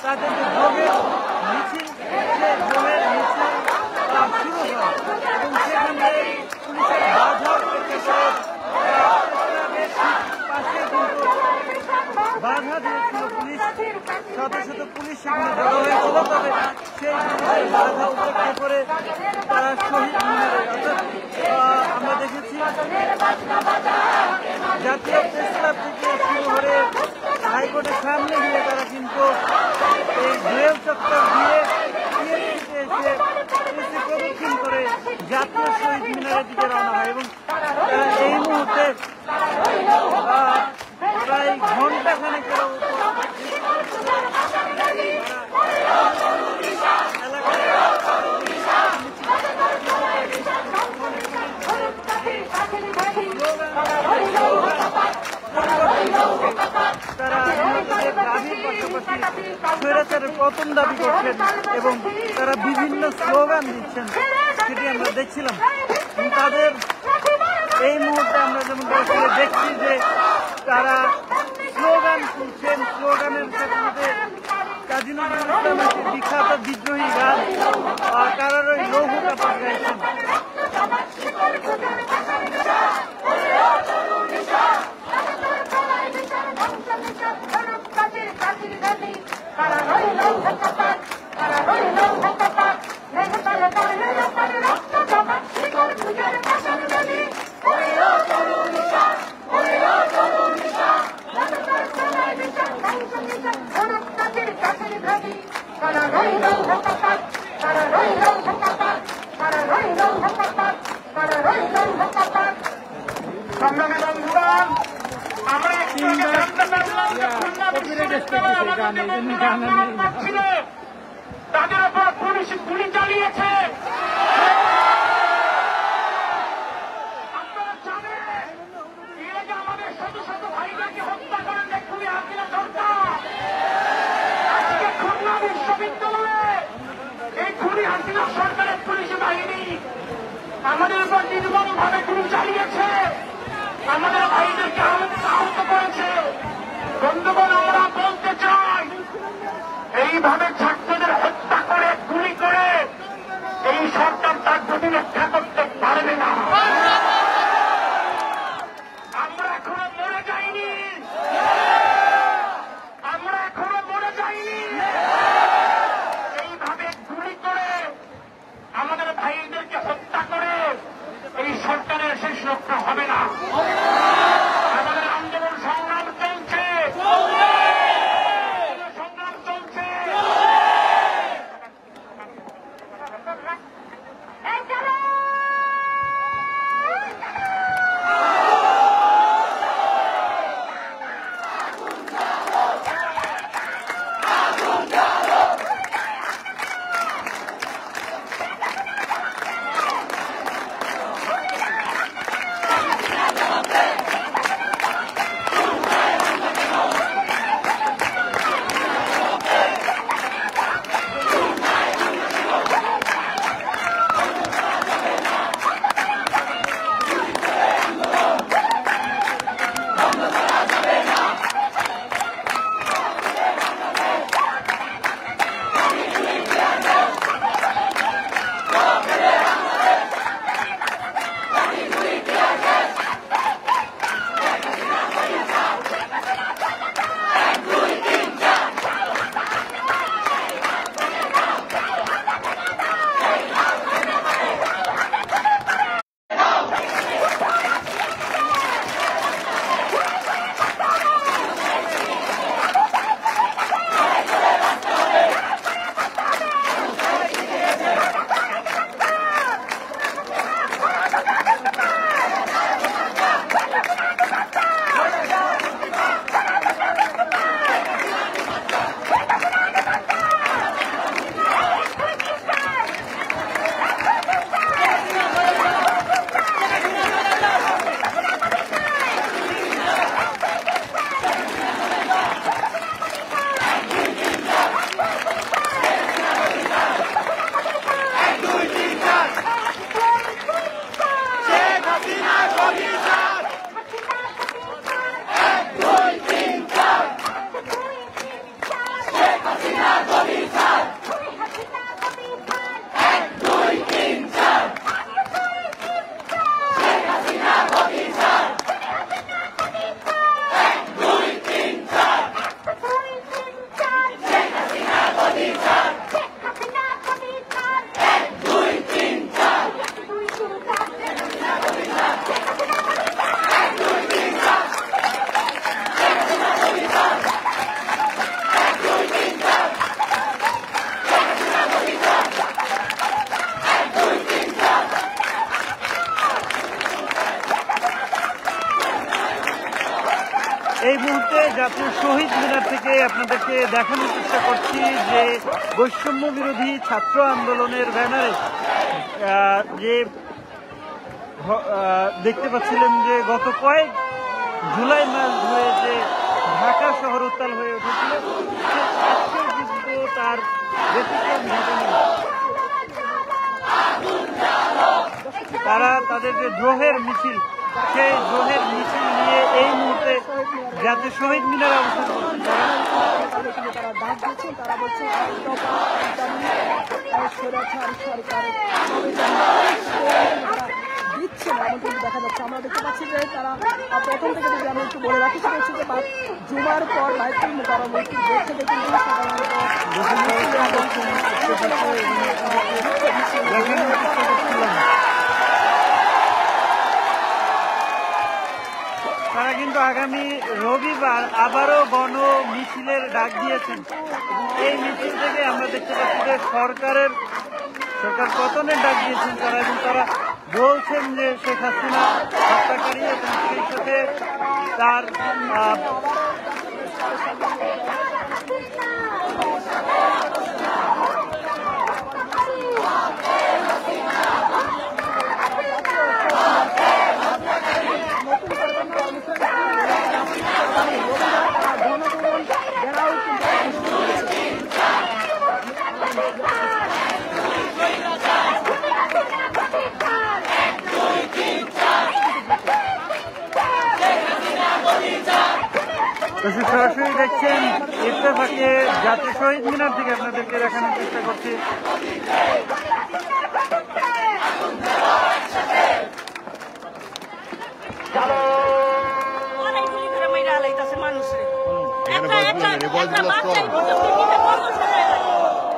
তাদের যে ভোগের মিছিল, সেই ভোগের মিছিল শুরু হয় এবং সেখানে পুলিশের বাধা পাশে কিন্তু বাধা দিয়েছিল পুলিশ, শত শত পুলিশ সেখানে জড়ো হয়েছিল। তবে সেই পুলিশের বাধা উপেক্ষা করে তারা শহীদ মিনারে, অর্থাৎ আমরা দেখেছি জাতীয় প্রেস ক্লাব থেকে শুরু করে হাইকোর্টের সামনে গিয়ে তারা কিন্তু এই জুয়েল চত্বর দিয়ে এসে প্রদক্ষিণ করে জাতীয় শহীদ মিনারের দিকে রওনা হয় এবং এই মুহূর্তে প্রায় ঘন্টাখানেকের তারা নিহতদের দাবির পাশাপাশি স্বৈরাচারের পতন দাবি করছেন এবং তারা বিভিন্ন স্লোগান দিচ্ছেন, সেটি আমরা দেখছিলাম। তাদের এই মুহূর্তে আমরা যেমন দেখছি যে তারা স্লোগান তুলছেন, স্লোগানের সাথে সাথে কাজী নজরুল ইসলামের বিখ্যাত বিদ্রোহী গান কারারই লৌহটা পাঠাইছেন। তাদের উপর পুলিশ গুলি চালিয়েছে। আপনারা জানেন এই যে আমাদের শত শত ভাইদেরকে হত্যা করেন খুবই হাসিনা সরকার। আজকে খুলনা বিশ্ববিদ্যালয়ে এই খুবই হাসিনা সরকারের পুলিশ বাহিনী আমাদের উপর নির্মমভাবে গুলি চালিয়েছে, আমাদের ভাইদেরকে আহত করেছে। বন্ধুগণ, আমরা বলতে চাই এইভাবে ছাত্রদের হত্যা করে গুলি করে এই সরকার তার প্রতিরক্ষা করতে পারবে না। আমরা এখনো মরে যাইনি, আমরা এখনো মরে যাইনি। এইভাবে গুলি করে আমাদের ভাইদেরকে হত্যা করে এই সরকারের শেষ লক্ষ্য হবে না। আমাদের আন্দোলন সংগ্রাম চলছে, সংগ্রাম চলছে। জাতীয় শহীদ মিনার থেকে আপনাদেরকে দেখানোর চেষ্টা করছি যে বৈষম্য বিরোধী ছাত্র আন্দোলনের ব্যানারে যে দেখতে পাচ্ছিলেন যে গত কয়েক জুলাই মাস ধরে যে ঢাকা শহর উত্তাল হয়ে উঠেছিল তার ব্যতিক্রম ঘটেনি। তারা তাদের যে দ্রোহের মিছিল, সেই দ্রোহের মিছিল নিয়ে এই মুহূর্তে জাতীয় শহীদ মিনার অবস্থান করছেন। তারা ডাক দিচ্ছেন, তারা বলছেন দিচ্ছেন এমন কিন্তু দেখা যাচ্ছে। আমরা দেখতে পাচ্ছি যে তারা প্রথম থেকে যদি আমি একটু বলে রাখি সেটা হচ্ছে যে জুমার পর বাইতুল মুকাররম মসজিদ গেট থেকে কিন্তু তারা কিন্তু আগামী রবিবার আবারও গণ মিছিলের ডাক দিয়েছেন। এই মিছিল থেকে আমরা দেখতে পাচ্ছি যে সরকার পতনের ডাক দিয়েছেন তারা, এবং তারা বলছেন যে শেখ হাসিনা হত্যাকারী এবং সেই সাথে তার সরাসরি দেখছেন ইত্তেফাকে জাতীয় শহীদ মিনার থেকে আপনাদেরকে দেখানোর চেষ্টা করছি।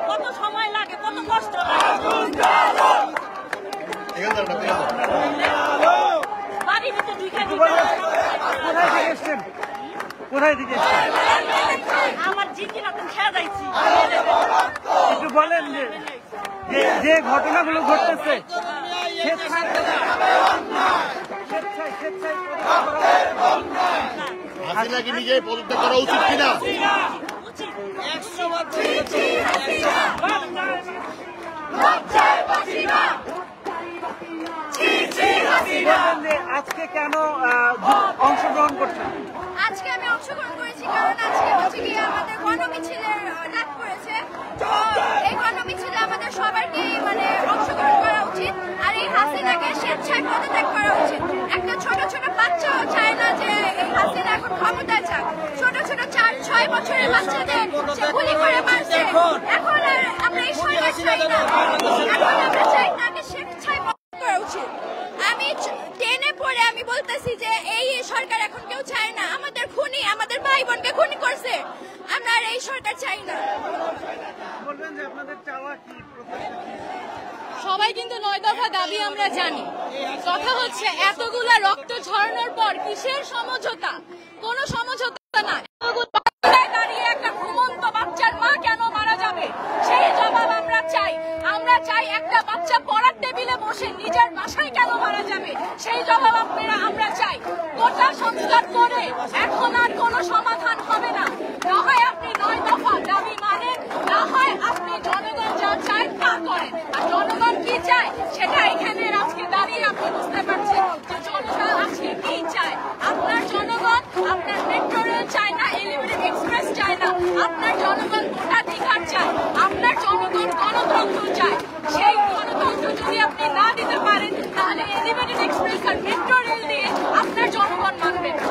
কত সময় লাগে, কত কষ্ট কোথায় থেকে আমার জিকি না খেয়ে যাইছি। একটু বলেন যে ঘটনাগুলো ঘটতেছে হাসিনাকে নিজেই পদত্যাগ করা উচিত কিনা? আজকে কেন অংশগ্রহণ করছেন? আজকে আমি অংশগ্রহণ করেছি কারণ আজকে হচ্ছে গিয়ে আমাদের গণমিছিলের ডাক পড়েছে। তো এই গণমিছিলে আমাদের সবারকে মানে অংশগ্রহণ করা উচিত, আর এই হাসিনাকে স্বেচ্ছায় পদত্যাগ করা উচিত। একটা ছোট ছোট বাচ্চাও চায় না যে এই হাসিনা এখন ক্ষমতায় যাক। ছোট ছোট 4-6 বছরের বাচ্চাদের সে গুলি করে মারছে। এখন আর আমরা এই সরকার চাই না, এখন আমরা চাই তাকে স্বেচ্ছায় পদত্যাগ করা উচিত। আমি টেনে পড়ে আমি বলতেছি যে এই সরকার এখন কেউ চায় না। আমাদের খুনি, আমাদের ভাই বোনকে খুনি করছে, আমরা আর এই সরকার চাই না। বলবেন যে আপনাদের চাওয়া কি? সবাই কিন্তু 9 দফা দাবি আমরা জানি। কথা হচ্ছে এতগুলা রক্ত ঝরানোর পর কিসের সমঝোতা? কোনো সমঝোতা না। দাঁড়িয়ে একটা ঘুমন্ত বাচ্চার মা কেন মারা যাবে সেই জবাব আমরা চাই। আমরা চাই একটা বাচ্চা পড়ার টেবিলে বসে নিজের বাসায় কেন মারা যাবে সেই জবাব আমরা চাই। কোটা সংস্কার করে এখন আর কোনো সমাধান হবে না। না হয় আপনি 9 দফা দাবি মানেন, না হয় আপনি জনগণ যা চায় তা করেন। আর জনগণ কি চায় সেটা এখানে আজকে দাঁড়িয়ে আপনি বুঝতে পারছেন যে জনগণ আজকে কি চায়। আপনার জনগণ আপনার মেট্রো রেল চায় না, এলিভেটেড এক্সপ্রেস চায় না। আপনার জনগণ ভোটাধিকার চায়, আপনার জনগণ গণতন্ত্র চায়। সেই গণতন্ত্র যদি আপনি না দিতে পারেন তাহলে এলিভেটেড এক্সপ্রেস আর মেট্রো রেল দিয়ে আপনার জনগণ মানবে না।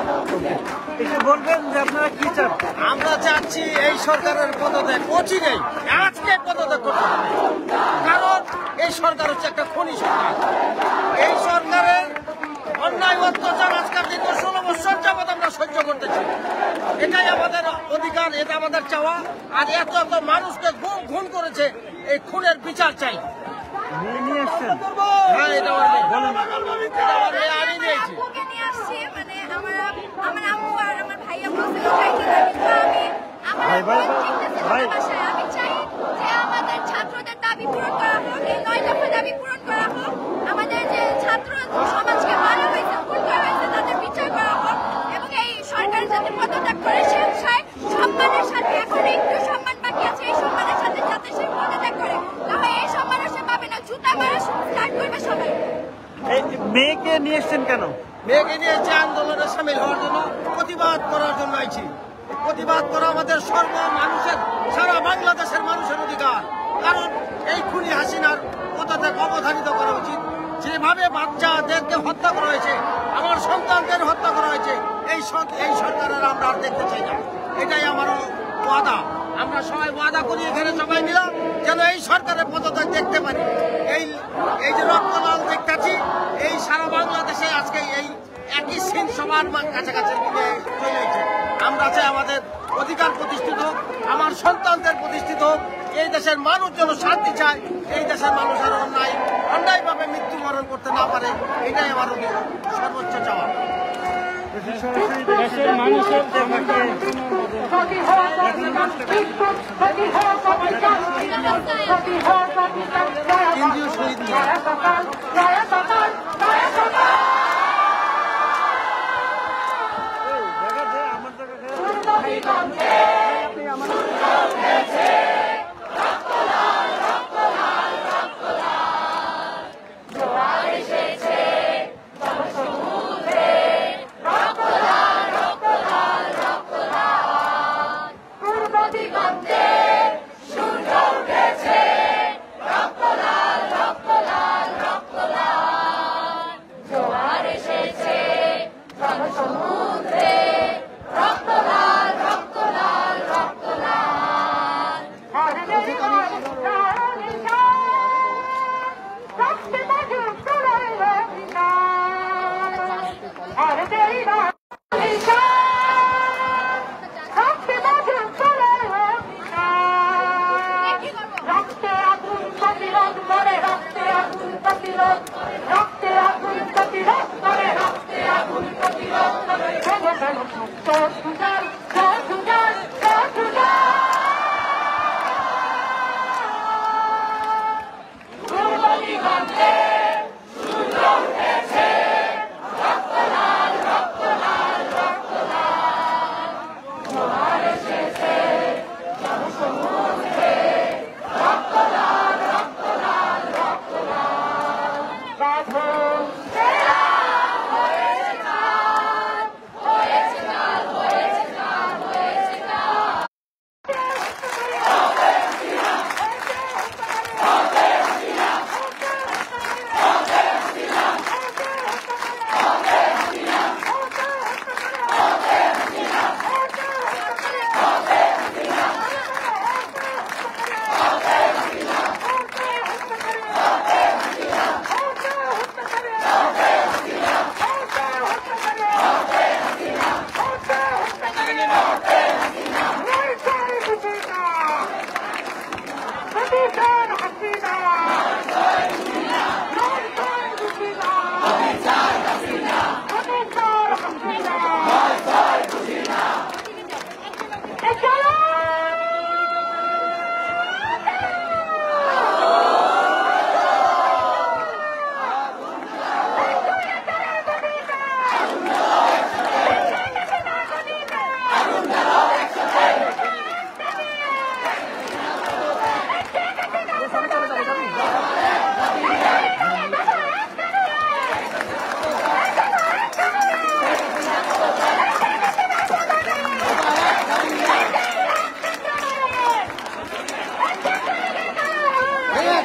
একটু বলবেন যে আপনারা কি চান? আমরা চাচ্ছি এই সরকারের পদত্যাগ অচিরেই, আজকে পদত্যাগ করতে হবে। কারণ এই সরকার হচ্ছে একটা খনি সরকার। এই সরকারের অন্যায় অত্যাচার আজকের দীর্ঘ 16 বছর যাবৎ আমরা সহ্য করতেছি। এটাই আমাদের অধিকার, এটা আমাদের চাওয়া। আর এত এত মানুষকে খুন করেছে, এই খুনের বিচার চাই। নিয়ে আসছেন? হ্যাঁ, এটা আমি নিয়েছি। আপুকে নিয়ে আসছি, মানে আমার আম্মু আর আমার ভাইয়া বলছিল যাইতে না, কিন্তু আমি চাই যে আমাদের ছাত্রদের দাবি পূরণ করা হোক, এই 9 দফা দাবি পূরণ করা হোক। আমাদের যে ছাত্র সমাজকে মারা হয়েছে, খুন করা হয়েছে, তাদের বিচার করা হোক এবং এই সরকার যাতে পদত্যাগ করে সম্মানের সাথে এখন একটু সম্মান বাকি আছে, এই সম্মানের সাথে যাতে সে পদত্যাগ করে, তাহলে এই সম্মান সে পাবে না, জুতা মারা স্টার্ট করবে সবাই। এই মেয়েকে নিয়ে এসছেন কেন? মেয়েকে নিয়ে যে আন্দোলনে সামিল হওয়ার জন্য, প্রতিবাদ করার জন্য আইছি। প্রতিবাদ করা আমাদের মানুষের, সারা বাংলাদেশের মানুষের অধিকার। কারণ এই খুনি হাসিনার পদত্যাগ অবধারিত করা উচিত। যেভাবে বাচ্চাদেরকে হত্যা করা হয়েছে, আমার সন্তানদের হত্যা করা হয়েছে, এই সরকারের আমরা আর দেখতে চাই না। এটাই আমার ওয়াদা। আমরা সবাই ওয়াদা করি এখানে সবাই মিলাম যেন এই সরকারের পদত্যাগ দেখতে পারি। এই যে রক্তলাল দেখতেছি, এই সারা বাংলাদেশে আজকে এই একই সিন সবার কাছাকাছি চলেছে। আমরা চাই আমাদের অধিকার প্রতিষ্ঠিত হোক, আমার সন্তানদের প্রতিষ্ঠিত হোক। এই দেশের মানুষ যেন শান্তি চায়, এই দেশের মানুষ আর অন্যায়ভাবে মৃত্যুবরণ করতে না পারে, এটাই আমার সর্বোচ্চ চাওয়া। দেশের মানুষের কেন্দ্রীয় শহীদ মিনার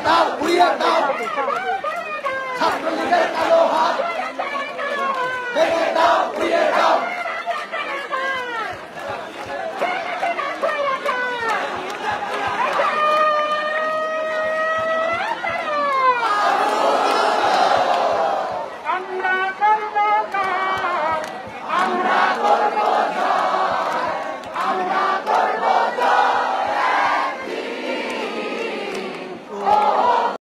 দাও, উড়িয়ে দাও।